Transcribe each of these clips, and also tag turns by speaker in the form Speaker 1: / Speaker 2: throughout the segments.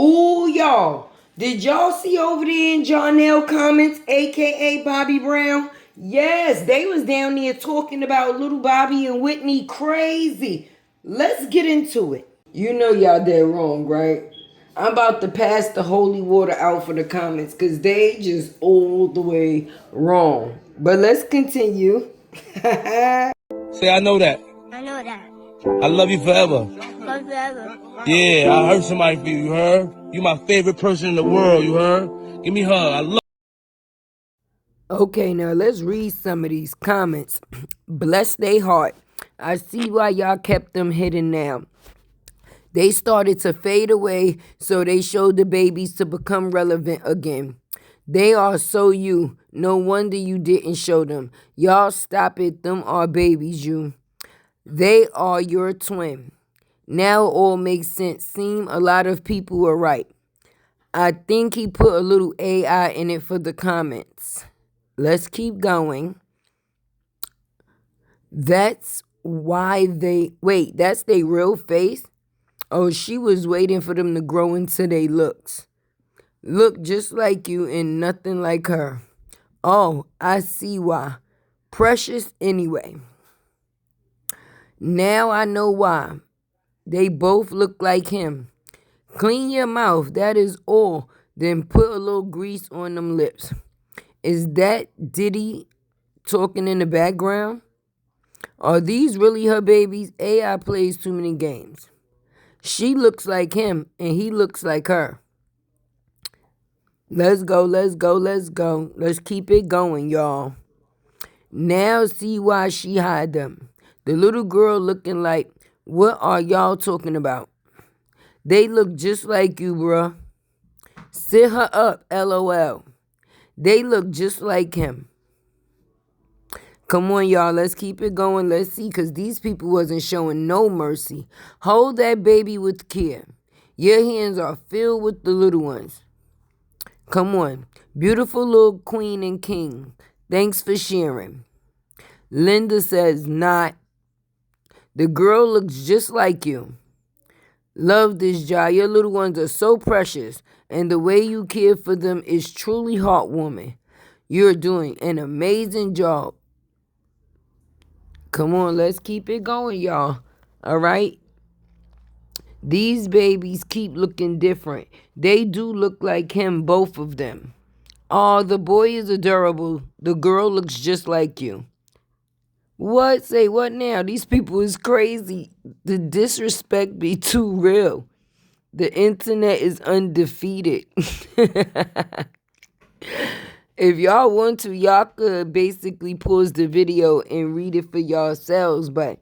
Speaker 1: Ooh, y'all. Did y'all see over there in Johnell comments, aka Bobby Brown? Yes, they was down there talking about little Bobby and Whitney crazy. Let's get into it. You know y'all dead wrong, right? I'm about to pass the holy water out for the comments because they just all the way wrong. But let's continue.
Speaker 2: Say, I know that.
Speaker 3: I know that.
Speaker 2: I love you forever.
Speaker 3: Love forever.
Speaker 2: Yeah, I heard somebody for you, you heard? You my favorite person in the world, you heard? Give me a hug. I love.
Speaker 1: Okay, now let's read some of these comments. Bless their heart. I see why y'all kept them hidden now. They started to fade away, so they showed the babies to become relevant again. They are so you. No wonder you didn't show them. Y'all stop it. Them are babies, you. They are your twin. Now it all makes sense. Seem a lot of people were right. I think he put a little AI in it for the comments. Let's keep going. That's why they... Wait, that's their real face? Oh, she was waiting for them to grow into their looks. Look just like you and nothing like her. Oh, I see why. Precious anyway. Now I know why. They both look like him. Clean your mouth, that is all. Then put a little grease on them lips. Is that Diddy talking in the background? Are these really her babies? AI plays too many games. She looks like him and he looks like her. Let's go, let's go, let's go. Let's keep it going, y'all. Now see why she hide them. The little girl looking like, what are y'all talking about? They look just like you, bruh. Sit her up, LOL. They look just like him. Come on, y'all. Let's keep it going. Let's see, because these people wasn't showing no mercy. Hold that baby with care. Your hands are filled with the little ones. Come on. Beautiful little queen and king. Thanks for sharing. Linda says, not. The girl looks just like you. Love this, Jai. Your little ones are so precious, and the way you care for them is truly heartwarming. You're doing an amazing job. Come on, let's keep it going, y'all. All right? These babies keep looking different. They do look like him, both of them. Oh, the boy is adorable. The girl looks just like you. What? Say what now? These people is crazy. The disrespect be too real. The internet is undefeated. If y'all want to, y'all could basically pause the video and read it for yourselves. But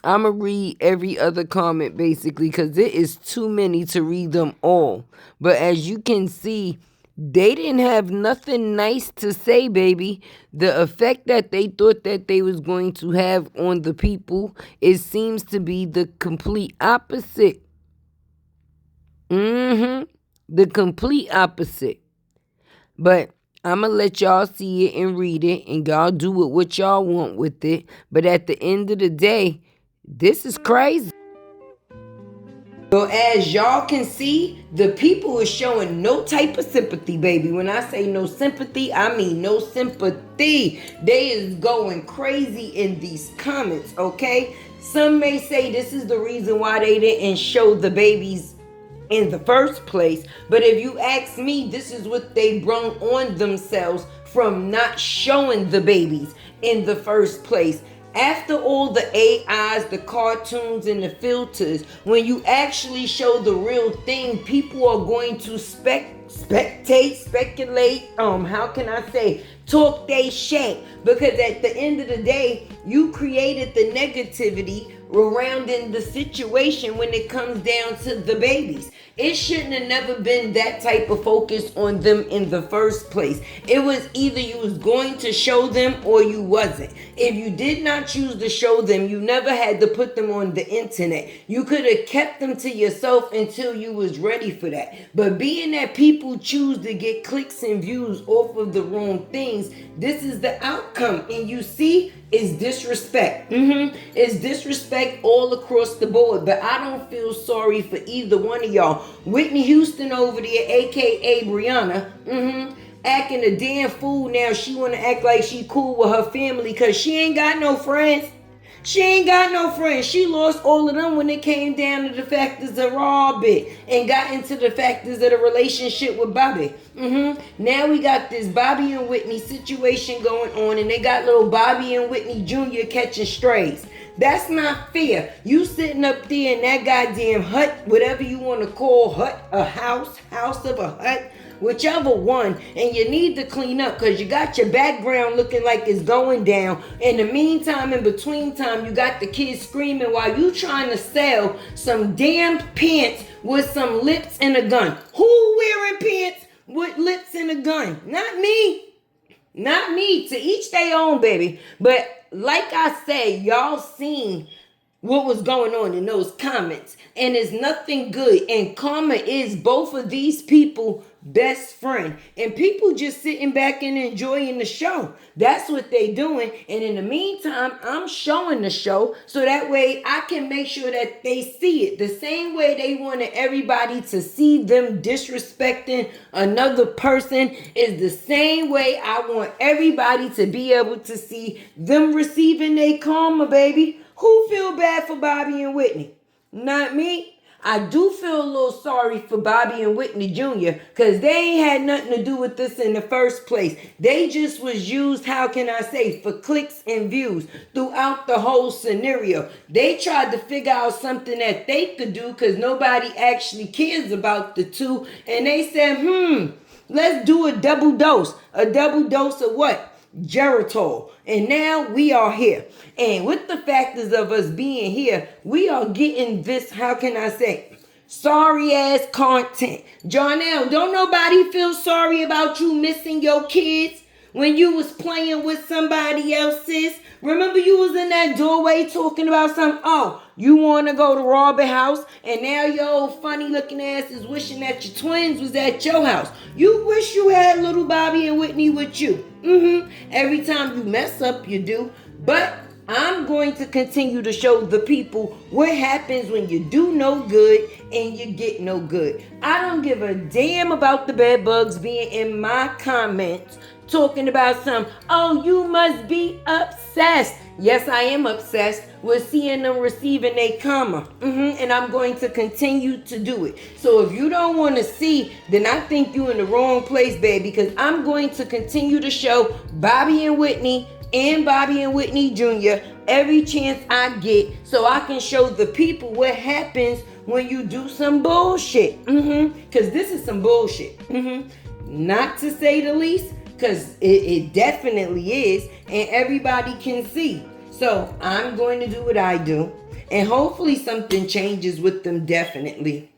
Speaker 1: I'm going to read every other comment basically because it is too many to read them all. But as you can see, they didn't have nothing nice to say, baby. The effect that they thought that they was going to have on the people, it seems to be the complete opposite. The complete opposite. But I'm going to let y'all see it and read it, and y'all do with what y'all want with it. But at the end of the day, this is crazy. So as y'all can see, the people is showing no type of sympathy, baby. When I say no sympathy, I mean no sympathy. They is going crazy in these comments, okay? Some may say this is the reason why they didn't show the babies in the first place, but if you ask me, this is what they brought on themselves from not showing the babies in the first place. After all the AIs, the cartoons, and the filters, when you actually show the real thing, people are going to speculate, how can I say, talk they shit. Because at the end of the day, you created the negativity around in the situation when it comes down to the babies. It shouldn't have never been that type of focus on them in the first place. It was either you was going to show them or you wasn't. If you did not choose to show them, you never had to put them on the internet. You could have kept them to yourself until you was ready for that. But being that people choose to get clicks and views off of the wrong things, this is the outcome. And you see, it's disrespect. It's disrespect all across the board. But I don't feel sorry for either one of y'all. Whitney Houston over there, aka Brianna, acting a damn fool now. She want to act like she cool with her family because she ain't got no friends. She ain't got no friends. She lost all of them when it came down to the factors of Robert and got into the factors of the relationship with Bobby. Now we got this Bobby and Whitney situation going on, and they got little Bobby and Whitney Jr. catching strays. That's not fair. You sitting up there in that goddamn hut, whatever you want to call hut, a house of a hut, whichever one, and you need to clean up because you got your background looking like it's going down. In the meantime, in between time, you got the kids screaming while you trying to sell some damn pants with some lips and a gun. Who wearing pants with lips and a gun? Not me. Not me. To each their own, baby. But like I said, y'all seen what was going on in those comments, and it's nothing good. And Karma is both of these people best friend, and people just sitting back and enjoying the show. That's what they doing. And in the meantime, I'm showing the show so that way I can make sure that they see it the same way they wanted everybody to see them disrespecting another person is the same way I want everybody to be able to see them receiving their karma, baby. Who feel bad for Bobby and Whitney? Not me. I do feel a little sorry for Bobby and Whitney Jr. because they ain't had nothing to do with this in the first place. They just was used, how can I say, for clicks and views throughout the whole scenario. They tried to figure out something that they could do because nobody actually cares about the two. And they said, let's do a double dose. A double dose of what? Geritol. And now we are here. And with the factors of us being here, we are getting this, how can I say, sorry ass content. Johnell, don't nobody feel sorry about you missing your kids when you was playing with somebody else's. Remember you was in that doorway talking about something. Oh, you want to go to Robert house and now your old funny looking ass is wishing that your twins was at your house. You wish you had little Bobby and Whitney with you. Every time you mess up, you do. But I'm going to continue to show the people what happens when you do no good and you get no good. I don't give a damn about the bed bugs being in my comments talking about some, oh, you must be obsessed. Yes, I am obsessed with seeing them receiving a karma. And I'm going to continue to do it. So if you don't want to see, then I think you're in the wrong place, baby, because I'm going to continue to show Bobby and Whitney and Bobby and Whitney Jr. every chance I get so I can show the people what happens when you do some bullshit. Because this is some bullshit. Not to say the least, because it definitely is, and everybody can see. So I'm going to do what I do, and hopefully something changes with them, definitely.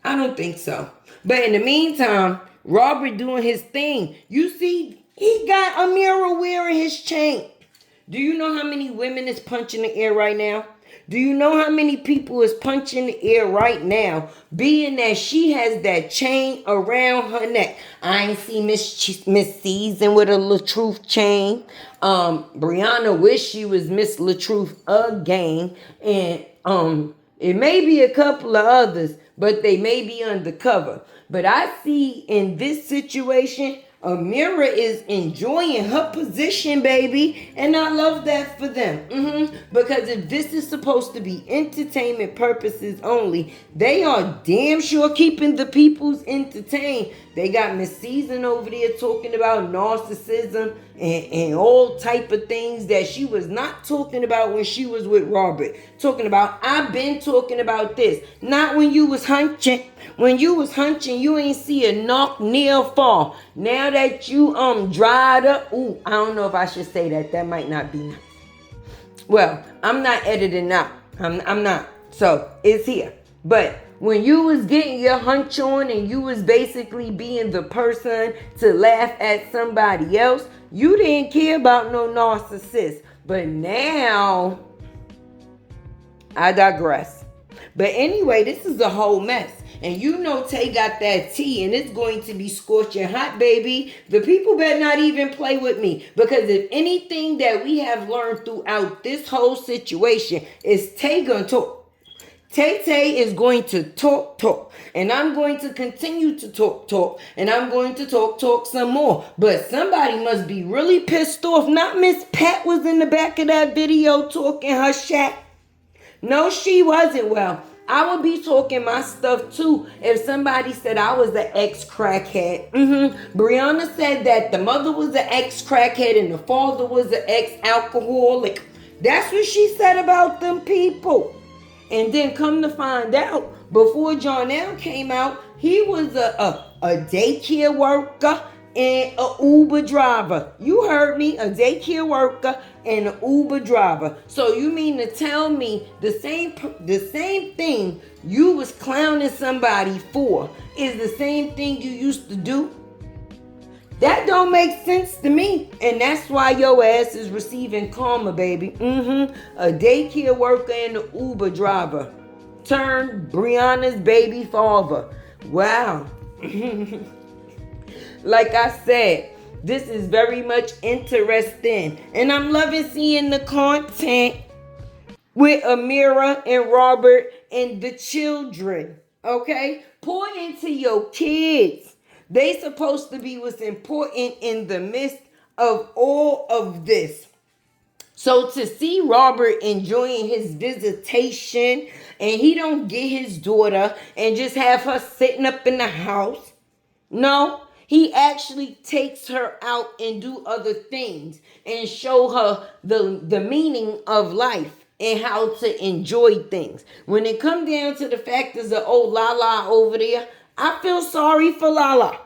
Speaker 1: I don't think so. But in the meantime, Robert doing his thing. You see, he got Amira wearing his chain. Do you know how many women is punching the air right now? Do you know how many people is punching the air right now, being that she has that chain around her neck? I ain't see Miss Season with a LaTruth chain. Brianna wish she was Miss LaTruth again. And it may be a couple of others, but they may be undercover. But I see in this situation, Amira is enjoying her position, baby, and I love that for them. Because if this is supposed to be entertainment purposes only, they are damn sure keeping the peoples entertained. They got Miss Season over there talking about narcissism and all type of things that she was not talking about when she was with Robert. Talking about, I've been talking about this. Not when you was hunching. When you was hunching, you ain't see a knock near fall. Now that you dried up, I don't know if I should say that. That might not be nice. Well, I'm not editing out. I'm not. So it's here. But when you was getting your hunch on and you was basically being the person to laugh at somebody else, you didn't care about no narcissist. But now, I digress. But anyway, this is a whole mess. And you know Tay got that tea and it's going to be scorching hot, baby. The people better not even play with me. Because if anything that we have learned throughout this whole situation is Tay gonna talk. Tay Tay is going to talk, and I'm going to continue to talk, and I'm going to talk some more. But somebody must be really pissed off. Not Miss Pat was in the back of that video talking her shack. No, she wasn't. Well, I would be talking my stuff too if somebody said I was an ex-crackhead. Brianna said that the mother was an ex-crackhead and the father was an ex-alcoholic. That's what she said about them people. And then come to find out, before Johnell came out, he was a daycare worker and a Uber driver. You heard me, a daycare worker and an Uber driver. So you mean to tell me the same thing you was clowning somebody for is the same thing you used to do? That don't make sense to me. And that's why your ass is receiving karma, baby. A daycare worker and an Uber driver turned Brianna's baby father. Wow. Like I said, this is very much interesting. And I'm loving seeing the content with Amira and Robert and the children. Okay? Pour into your kids. They supposed to be what's important in the midst of all of this. So to see Robert enjoying his visitation and he don't get his daughter and just have her sitting up in the house. No, he actually takes her out and do other things and show her the meaning of life and how to enjoy things. When it comes down to the factors of old Lala over there, I feel sorry for Lala.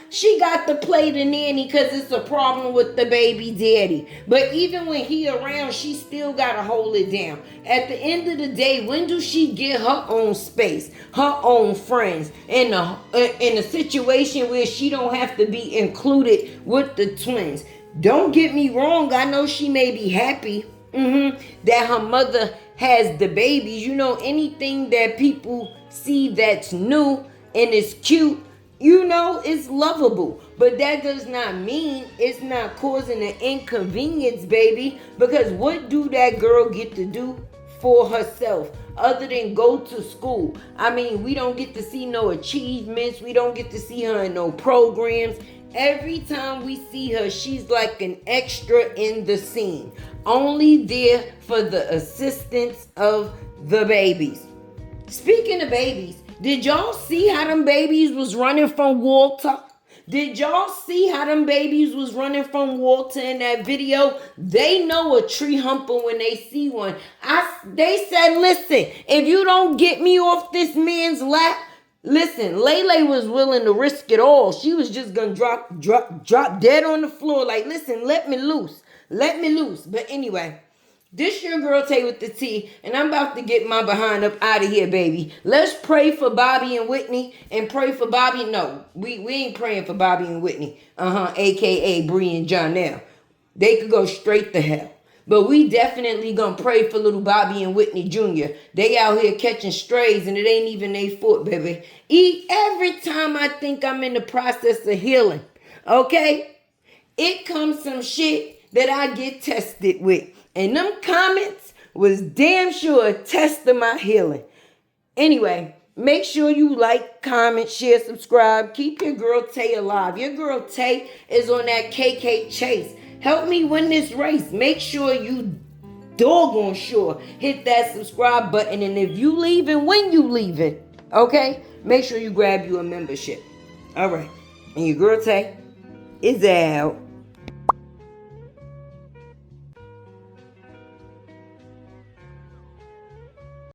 Speaker 1: She got to play the nanny because it's a problem with the baby daddy. But even when he around, she still got to hold it down. At the end of the day, when do she get her own space, her own friends, in a situation where she don't have to be included with the twins? Don't get me wrong. I know she may be happy that her mother has the babies. You know, anything that people see that's new and it's cute, you know, it's lovable. But that does not mean it's not causing an inconvenience, baby. Because what do that girl get to do for herself other than go to school? I mean, we don't get to see no achievements. We don't get to see her in no programs. Every time we see her, she's like an extra in the scene. Only there for the assistance of the babies. Speaking of babies, did y'all see how them babies was running from Walter? Did y'all see how them babies was running from Walter in that video? They know a tree humper when they see one. They said, listen, if you don't get me off this man's lap, listen, Lele was willing to risk it all. She was just gonna drop dead on the floor. Like, listen, let me loose. But anyway, this your girl Tay with the T, and I'm about to get my behind up out of here, baby. Let's pray for Bobby and Whitney, and pray for Bobby. No, we ain't praying for Bobby and Whitney. AKA Bree and Johnell. They could go straight to hell. But we definitely gonna pray for little Bobby and Whitney Jr. They out here catching strays, and it ain't even their fault, baby. Every time I think I'm in the process of healing, okay, it comes some shit that I get tested with. And them comments was damn sure a test of my healing. Anyway, make sure you like, comment, share, subscribe. Keep your girl Tay alive. Your girl Tay is on that KK chase. Help me win this race. Make sure you doggone sure hit that subscribe button. And if you leaving, when you leaving, okay, make sure you grab you a membership. All right. And your girl Tay is out.